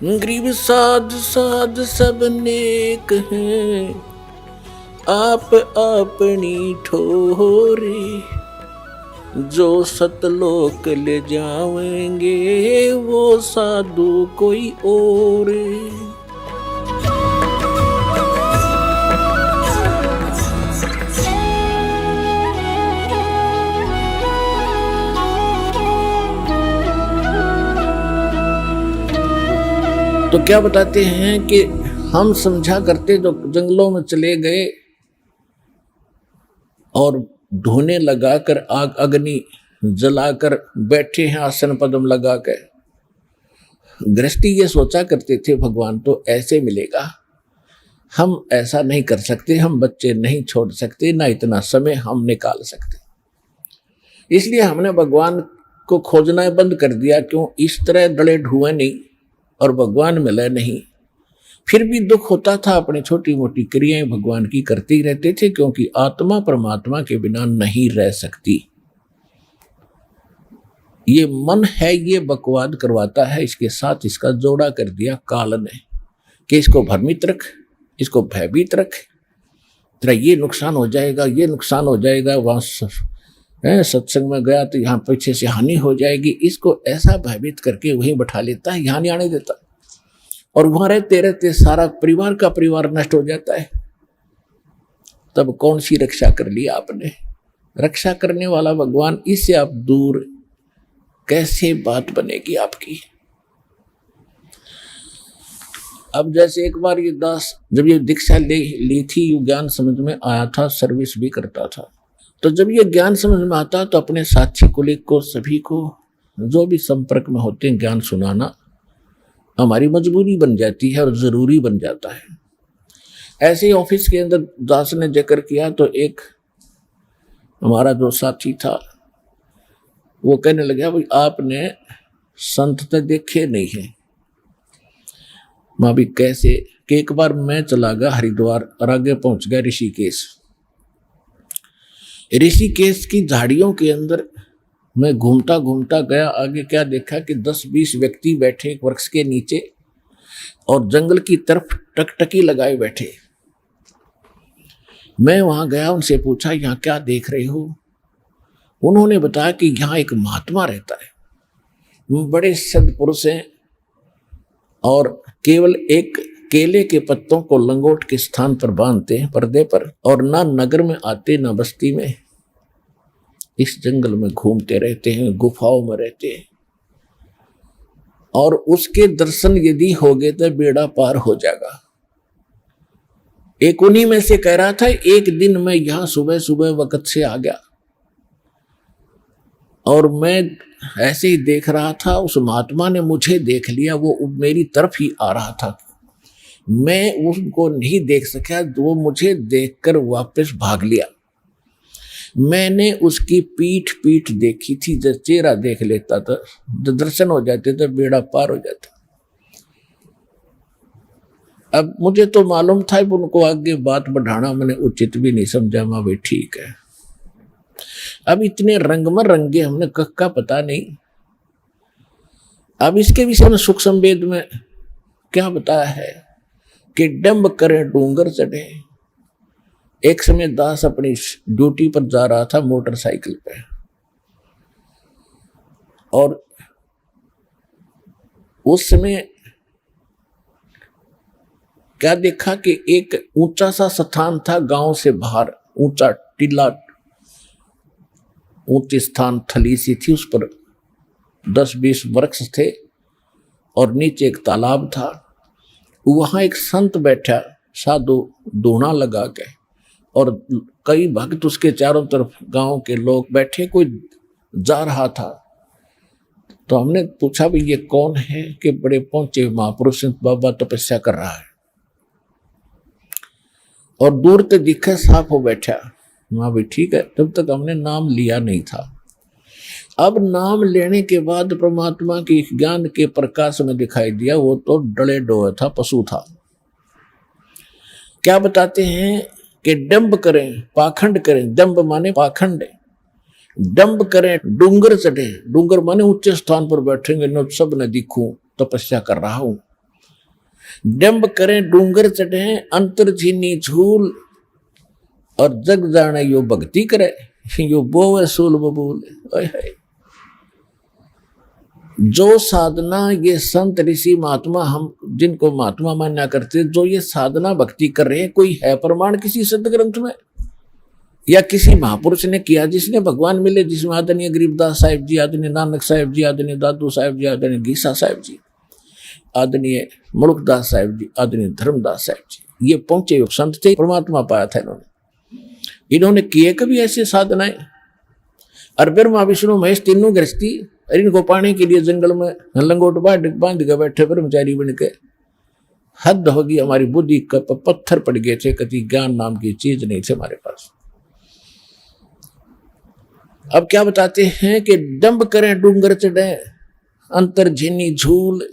गरीब साध साध सब नेक हैं, आप अपनी ठोरे। जो सतलोक ले जाएंगे वो साधु कोई और। तो क्या बताते हैं कि हम समझा करते जो जंगलों में चले गए और धोने लगाकर आग अग्नि जलाकर बैठे हैं आसन पद्म लगाकर। गृहस्थी ये सोचा करते थे भगवान तो ऐसे मिलेगा, हम ऐसा नहीं कर सकते, हम बच्चे नहीं छोड़ सकते, ना इतना समय हम निकाल सकते। इसलिए हमने भगवान को खोजना बंद कर दिया। क्यों? इस तरह डले ढुए नहीं और भगवान मिले नहीं। फिर भी दुख होता था, अपनी छोटी मोटी क्रियाएं भगवान की करते ही रहते थे, क्योंकि आत्मा परमात्मा के बिना नहीं रह सकती। ये मन है, ये बकवाद करवाता है, इसके साथ इसका जोड़ा कर दिया काल ने कि इसको भ्रमित रख, इसको भयभीत रख, तेरा ये नुकसान हो जाएगा, ये नुकसान हो जाएगा, वहां सत्संग में गया तो यहाँ पीछे से हानि हो जाएगी। इसको ऐसा भयभीत करके वहीं बैठा लेता है, यहाँ नहीं आने देता, और वहां रहते रहते सारा परिवार का परिवार नष्ट हो जाता है। तब कौन सी रक्षा कर ली आपने? रक्षा करने वाला भगवान, इससे आप दूर कैसे बात बनेगी आपकी? अब जैसे एक बार ये दास जब ये दीक्षा ली थी, ज्ञान समझ में आया था, सर्विस भी करता था, तो जब ये ज्ञान समझ में आता तो अपने साथी कुलिक को, सभी को, जो भी संपर्क में होते हैं, ज्ञान सुनाना हमारी मजबूरी बन जाती है और जरूरी बन जाता है। ऐसे ही ऑफिस के अंदर दास ने जिक्र किया तो एक हमारा जो साथी था वो कहने लगा, भाई आपने संत तो देखे नहीं है। माँ भी कैसे? कि एक बार मैं चला गया हरिद्वार और आगे पहुंच गया ऋषिकेश। ऋषिकेश की झाड़ियों के अंदर मैं घूमता घूमता गया, आगे क्या देखा कि 10-20 व्यक्ति बैठे एक वृक्ष के नीचे और जंगल की तरफ टकटकी लगाए बैठे। मैं वहां गया, उनसे पूछा यहाँ क्या देख रहे हो? उन्होंने बताया कि यहाँ एक महात्मा रहता है, वो बड़े सद्पुरुष हैं और केवल एक केले के पत्तों को लंगोट के स्थान पर बांधते हैं पर्दे पर, और ना नगर में आते ना बस्ती में, इस जंगल में घूमते रहते हैं, गुफाओं में रहते हैं, और उसके दर्शन यदि हो गए तो बेड़ा पार हो जाएगा। एक उन्हीं में से कह रहा था, एक दिन मैं यहां सुबह सुबह वक्त से आ गया और मैं ऐसे ही देख रहा था, उस महात्मा ने मुझे देख लिया, वो मेरी तरफ ही आ रहा था, मैं उसको नहीं देख सका, वो मुझे देखकर वापस भाग लिया। मैंने उसकी पीठ देखी थी, जब चेहरा देख लेता था, जब दर्शन हो जाते तो बेड़ा पार हो जाता। अब मुझे तो मालूम था, उनको आगे बात बढ़ाना मैंने उचित भी नहीं समझा। मैं भी ठीक है, अब इतने रंग में रंगे हमने कक्का पता नहीं। अब इसके विषय में सुख संवेद में क्या बताया है कि डंब करे डूंगर चढ़े। एक समय दास अपनी ड्यूटी पर जा रहा था मोटरसाइकिल पे, और उस समय क्या देखा कि एक ऊंचा सा स्थान था, गांव से बाहर ऊंचा टीला, ऊंचे स्थान, थली सी थी, उस पर 10-20 वृक्ष थे और नीचे एक तालाब था। वहां एक संत बैठा, साधु धूना लगा के, और कई भक्त उसके चारों तरफ गांव के लोग बैठे, कोई जा रहा था। तो हमने पूछा, भाई ये कौन है? कि बड़े पहुंचे महापुरुष बाबा तपस्या कर रहा है, और दूर तक दिखा साफ हो बैठा। वहां भी ठीक है, तब तक हमने नाम लिया नहीं था। अब नाम लेने के बाद परमात्मा की ज्ञान के प्रकाश में दिखाई दिया, वो तो डले डोए था, पशु था। क्या बताते हैं कि डंब करें, पाखंड करें, डंब माने पाखंड, डंब करें डूंगर चढ़े, डूंगर माने ऊंचे स्थान पर बैठेंगे, न सब न दिखूं, तपस्या कर रहा हूं, डंब करें डूंगर चढ़े अंतर झीनी झूल, और जग जाने यो भक्ति करे यो बोवे सूल बबूल। जो साधना ये संत ऋषि महात्मा, हम जिनको महात्मा मान्या करते, जो ये साधना भक्ति कर रहे हैं, कोई है प्रमाण किसी सदग्रंथ में या किसी महापुरुष ने किया जिसने भगवान मिले, जिसमें आदरणीय गरीबदास साहिब जी, आदरणीय नानक साहिब जी, आदरणीय दादू साहिब जी, आदरणीय गीसा साहिब जी, आदरणीय मुल्कदास साहिब जी, आदरणीय धर्मदास साहिब जी, ये पहुंचे योग संत थे, परमात्मा पाया था इन्होंने किए कभी ऐसे साधनाएं। और ब्रह्मा विष्णु महेश तीनों गृहस्थी, और इनको पाने के लिए जंगल में लंगोट बांध के बैठे ब्रह्मचारी बन के। हद होगी हमारी बुद्धि का, पत्थर पड़ गए थे, कभी ज्ञान नाम की चीज नहीं थे हमारे पास। अब क्या बताते हैं कि डंब करें डूंगर चढ़े अंतर झीनी झूल,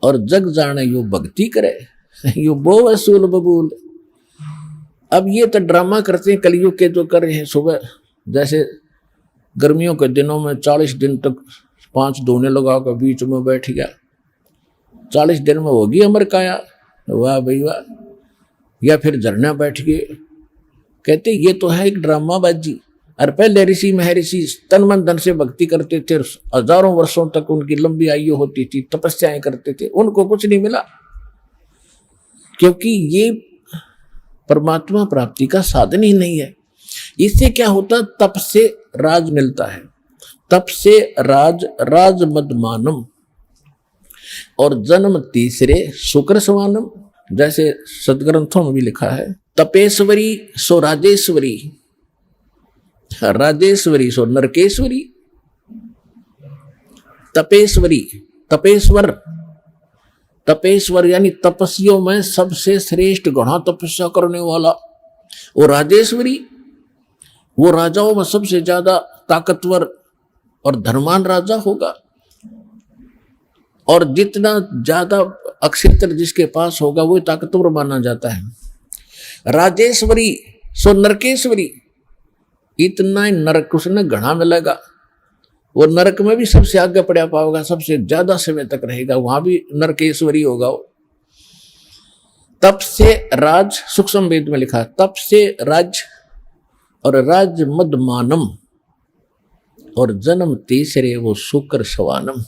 और जग जाने यो भक्ति करे यो बोवे सूल बबूल। अब ये तो ड्रामा करते हैं कलयुग के जो कर रहे हैं। सुबह जैसे गर्मियों के दिनों में 40 दिन तक 5 धोने लगा कर बीच में बैठ गया, 40 दिन में होगी अमर काया, वाह भाई वाह। या फिर झरना बैठ गए, कहते ये तो है एक ड्रामाबाजी। और पहले ऋषि महर्षि तन मन धन से भक्ति करते थे, हजारों वर्षों तक उनकी लंबी आयु होती थी, तपस्याएं करते थे, उनको कुछ नहीं मिला, क्योंकि ये परमात्मा प्राप्ति का साधन ही नहीं है। इससे क्या होता, तप से राज मिलता है, तप से राज मदमानम, और जन्म तीसरे शुक्र समानम। जैसे सदग्रंथों में भी लिखा है, तपेश्वरी सो राजेश्वरी, राजेश्वरी सो नरकेश्वरी। तपेश्वरी, तपेश्वर यानी तपस्वियों में सबसे श्रेष्ठ, घना तपस्या करने वाला। और राजेश्वरी, वो राजाओं में सबसे ज्यादा ताकतवर और धनवान राजा होगा। और जितना ज्यादा अक्षेत्र जिसके पास होगा वो ताकतवर माना जाता है। राजेश्वरी सो नरकेश्वरी, इतना ही नरक उसने घना मिलेगा। वो नरक में भी सबसे आगे पड़ा पाओगा, सबसे ज्यादा समय तक रहेगा, वहां भी नरकेश्वरी होगा वो। तप से राज, सूक्ष्म वेद में लिखा, तप से राज और राज मदमानम, और जन्म तीसरे वो शुक्र सवानम।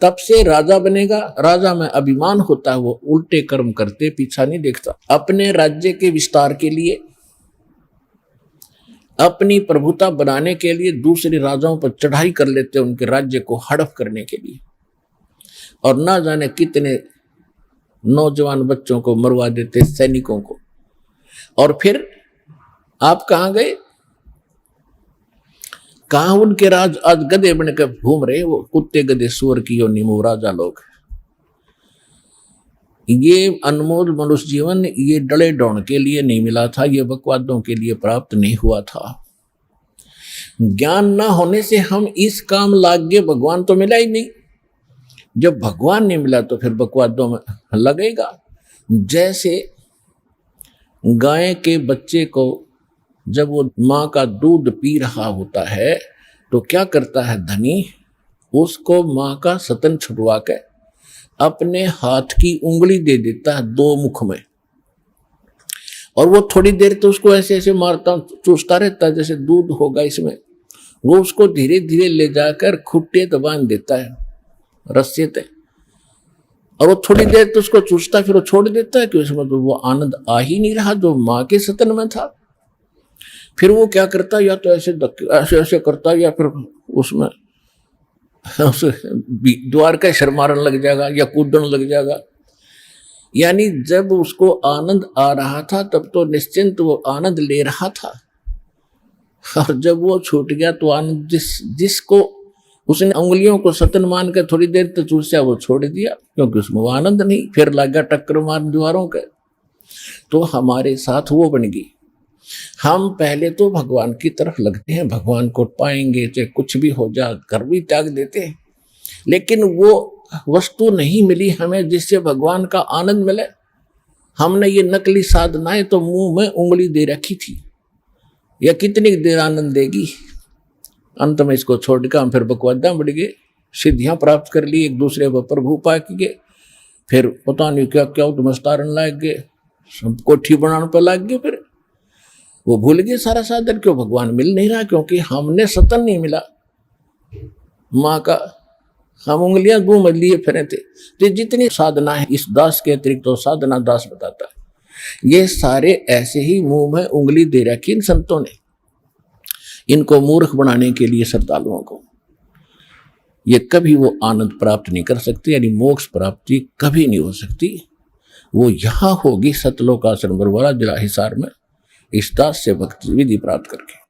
तब से राजा बनेगा, राजा में अभिमान होता है, वो उल्टे कर्म करते पीछा नहीं देखता। अपने राज्य के विस्तार के लिए, अपनी प्रभुता बनाने के लिए दूसरे राजाओं पर चढ़ाई कर लेते, उनके राज्य को हड़प करने के लिए। और ना जाने कितने नौजवान बच्चों को मरवा देते, सैनिकों को। और फिर आप कहां गए, कहां उनके राज आज गधे बनकर घूम रहे, वो कुत्ते गधे सुअर की योनि में राजा लोग। ये अनमोल मनुष्य जीवन ये डले डौण के लिए नहीं मिला था, ये बकवादों के लिए प्राप्त नहीं हुआ था। ज्ञान ना होने से हम इस काम लाग गए, भगवान तो मिला ही नहीं। जब भगवान नहीं मिला तो फिर बकवादों में लगेगा। जैसे गाय के बच्चे को जब वो माँ का दूध पी रहा होता है तो क्या करता है धनी, उसको माँ का स्तन छुड़वा के अपने हाथ की उंगली दे देता है 2 मुख में, और वो थोड़ी देर तो उसको ऐसे ऐसे मारता चूसता रहता है जैसे दूध होगा इसमें। वो उसको धीरे धीरे ले जाकर खुट्टे तो बांध देता है रस्से ते, और वो थोड़ी देर तो उसको चूसता फिर वो छोड़ देता है कि उसमें तो वो आनंद आ ही नहीं रहा जो माँ के स्तन में था। फिर वो क्या करता, या तो ऐसे ऐसे करता, या फिर उसमें द्वार का शर्मारन लग जाएगा या कूदन लग जाएगा। यानी जब उसको आनंद आ रहा था तब तो निश्चिंत वो आनंद ले रहा था, और जब वो छूट गया तो आनंद जिसको उसने उंगलियों को सतन मान कर थोड़ी देर तक चूसा वो छोड़ दिया, क्योंकि उसमें वो आनंद नहीं। फिर लगा टक्कर मार दीवारों के। तो हमारे साथ वो बन गई। हम पहले तो भगवान की तरफ लगते हैं, भगवान को पाएंगे चाहे कुछ भी हो जाए, घर भी त्याग देते हैं, लेकिन वो वस्तु नहीं मिली हमें जिससे भगवान का आनंद मिले। हमने ये नकली साधनाएं तो मुंह में उंगली दे रखी थी, या कितनी देर आनंद देगी। अंत में इसको छोड़कर हम फिर बकवादा बढ़ गए, सिद्धियां प्राप्त कर ली, एक दूसरे पर प्रभु पा के, फिर पता नहीं क्या क्या मस्तारन लाग गए, सब कोठी बनाने पर लाग गए। फिर वो भूल गए सारा साधन, क्यों भगवान मिल नहीं रहा, क्योंकि हमने सतन नहीं मिला माँ का, हम उंगलियां मुंह में लिए फिरे थे। तो जितनी साधना है इस दास के अतिरिक्त तो साधना दास बताता है, ये सारे ऐसे ही मुंह में उंगली दे रखी इन संतों ने, इनको मूर्ख बनाने के लिए श्रद्धालुओं को। ये कभी वो आनंद प्राप्त नहीं कर सकते, यानी मोक्ष प्राप्ति कभी नहीं हो सकती। वो यहाँ होगी सतलोक आश्रम बरवाला जिला हिसार में, इस दास से भक्ति विधि प्राप्त करके।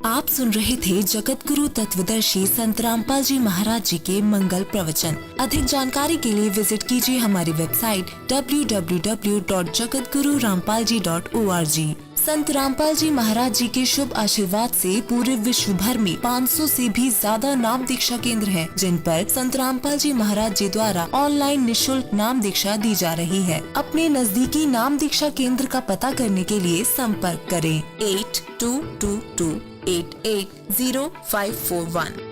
आप सुन रहे थे जगत गुरु तत्वदर्शी संत रामपाल जी महाराज जी के मंगल प्रवचन। अधिक जानकारी के लिए विजिट कीजिए हमारी वेबसाइट www.jagatgururampalji.org। संत रामपाल जी महाराज जी के शुभ आशीर्वाद से पूरे विश्व भर में 500 से भी ज्यादा नाम दीक्षा केंद्र हैं, जिन पर संत रामपाल जी महाराज जी द्वारा ऑनलाइन निशुल्क नाम दीक्षा दी जा रही है। अपने नजदीकी नाम दीक्षा केंद्र का पता करने के लिए संपर्क करें 8222880541।